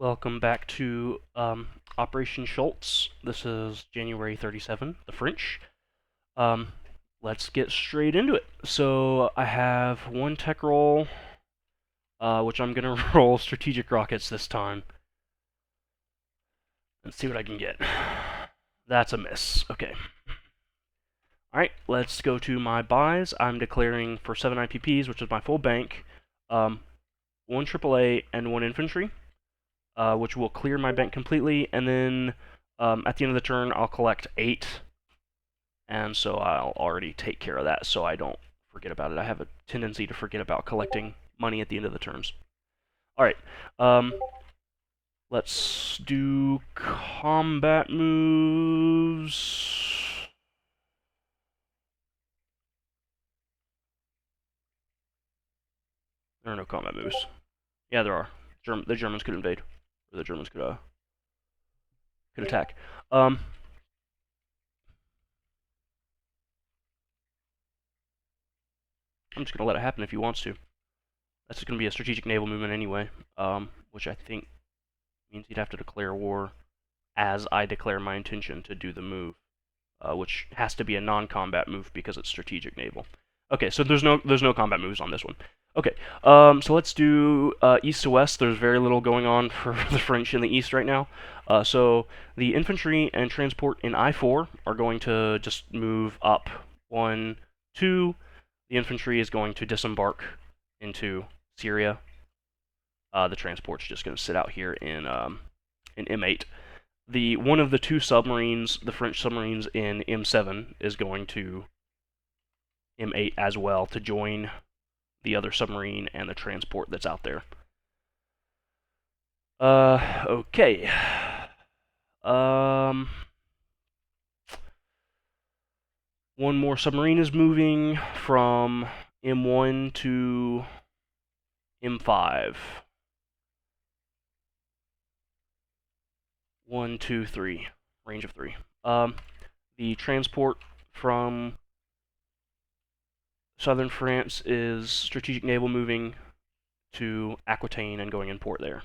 Welcome back to Operation Schultz. This is January 37, the French. Um, let's get straight into it. So I have one tech roll, which I'm going to roll strategic rockets this time. Let's see what I can get. That's a miss. Okay. Alright, let's go to my buys. I'm declaring for 7 IPPs, which is my full bank, 1 AAA and 1 infantry. Which will clear my bank completely, and then at the end of the turn, I'll collect 8, and so I'll already take care of that so I don't forget about it. I have a tendency to forget about collecting money at the end of the turns. Alright, let's do combat moves. There are no combat moves. Yeah, there are. The Germans could invade, or the Germans could attack. I'm just gonna let it happen if he wants to. That's just gonna be a strategic naval movement anyway, which I think means he'd have to declare war as I declare my intention to do the move, which has to be a non-combat move because it's strategic naval. Okay, so there's no combat moves on this one. Okay, so let's do east to west. There's very little going on for the French in the east right now. So the infantry and transport in I-4 are going to just move up 1, 2. The infantry is going to disembark into Syria. The transport's just going to sit out here in M8. One of the 2 submarines, the French submarines in M7, is going to M8 as well to join the other submarine and the transport that's out there. Okay. One more submarine is moving from M1 to M5. 1, 2, 3. Range of 3. The transport from southern France is strategic naval moving to Aquitaine and going in port there.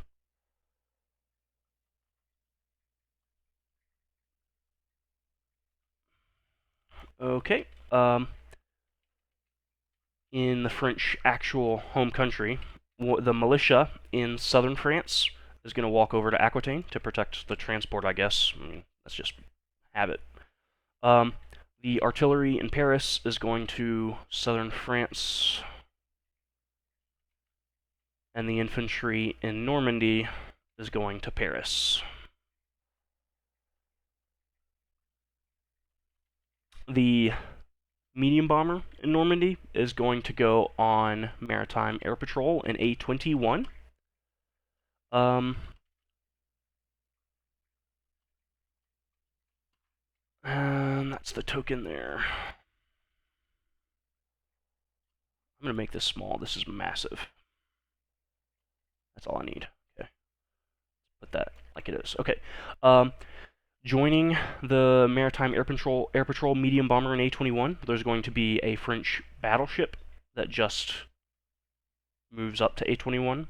Okay. In the French actual home country, the militia in southern France is going to walk over to Aquitaine to protect the transport, I guess. I mean, that's just habit. The artillery in Paris is going to southern France, and the infantry in Normandy is going to Paris. The medium bomber in Normandy is going to go on maritime air patrol in A21. And that's the token there. I'm going to make this small. This is massive. That's all I need. Okay. Put that like it is. Okay. Joining the maritime air patrol medium bomber in A21, there's going to be a French battleship that just moves up to A21.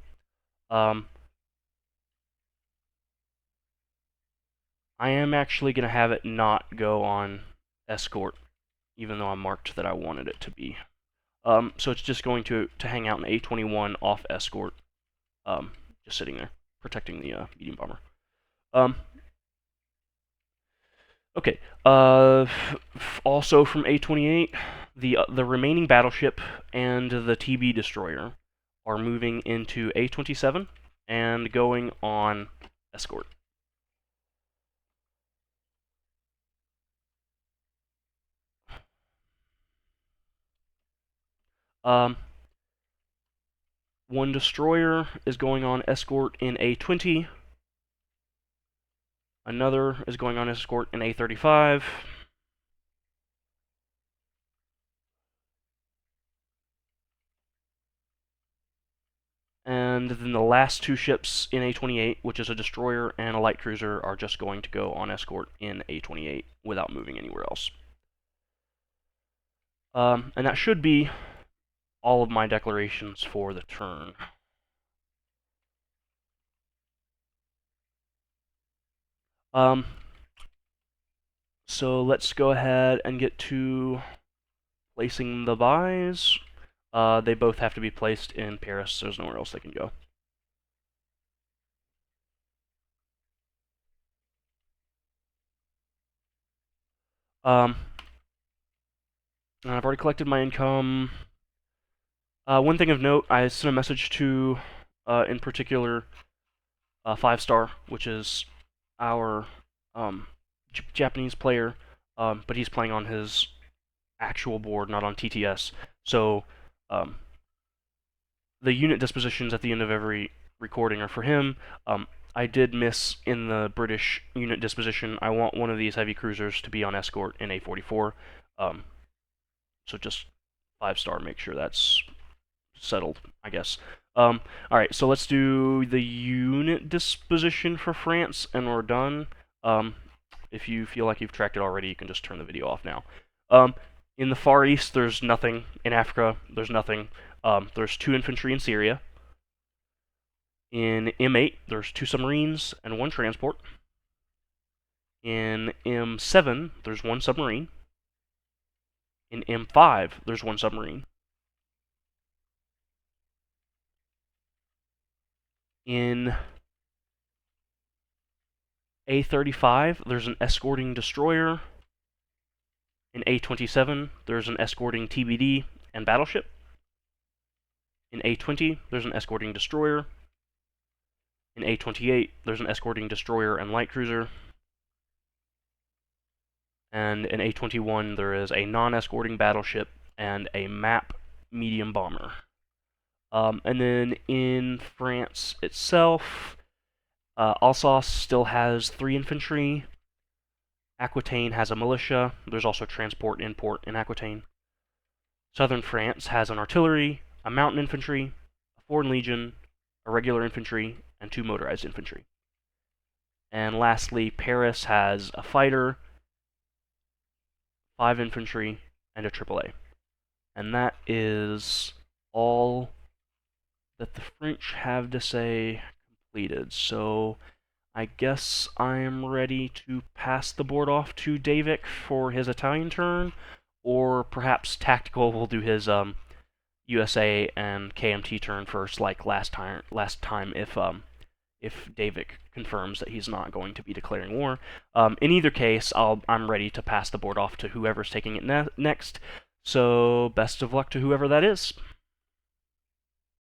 I am actually going to have it not go on escort, even though I marked that I wanted it to be. So it's just going to hang out in A21 off escort, just sitting there, protecting the medium bomber. Okay. Also from A28, the remaining battleship and the TB destroyer are moving into A27 and going on escort. One destroyer is going on escort in A20. Another is going on escort in A35. And then the last 2 ships in A28, which is a destroyer and a light cruiser, are just going to go on escort in A28 without moving anywhere else. And that should be all of my declarations for the turn. So let's go ahead and get to placing the buys. They both have to be placed in Paris. There's nowhere else they can go. And I've already collected my income. One thing of note, I sent a message to, in particular, 5-star, which is our Japanese player, but he's playing on his actual board, not on TTS. So the unit dispositions at the end of every recording are for him. I did miss in the British unit disposition. I want one of these heavy cruisers to be on escort in A44. So just 5-star, make sure that's settled, I guess. Alright, so let's do the unit disposition for France, and we're done. If you feel like you've tracked it already, you can just turn the video off now. In the Far East, there's nothing. In Africa, there's nothing. There's 2 infantry in Syria. In M8, there's 2 submarines and 1 transport. In M7, there's 1 submarine. In M5, there's 1 submarine. In A35, there's an escorting destroyer. In A27, there's an escorting TBD and battleship. In A20, there's an escorting destroyer. In A28, there's an escorting destroyer and light cruiser. And in A21, there is a non-escorting battleship and a map medium bomber. And then in France itself, Alsace still has 3 infantry. Aquitaine has a militia. There's also transport in port in Aquitaine. Southern France has an artillery, a mountain infantry, a foreign legion, a regular infantry, and 2 motorized infantry. And lastly, Paris has a fighter, 5 infantry, and a AAA. And that is all that the French have to say completed. So I guess I'm ready to pass the board off to Davik for his Italian turn, or perhaps Tactical will do his USA and KMT turn first, like last time if Davik confirms that he's not going to be declaring war. In either case, I'm ready to pass the board off to whoever's taking it next. So best of luck to whoever that is.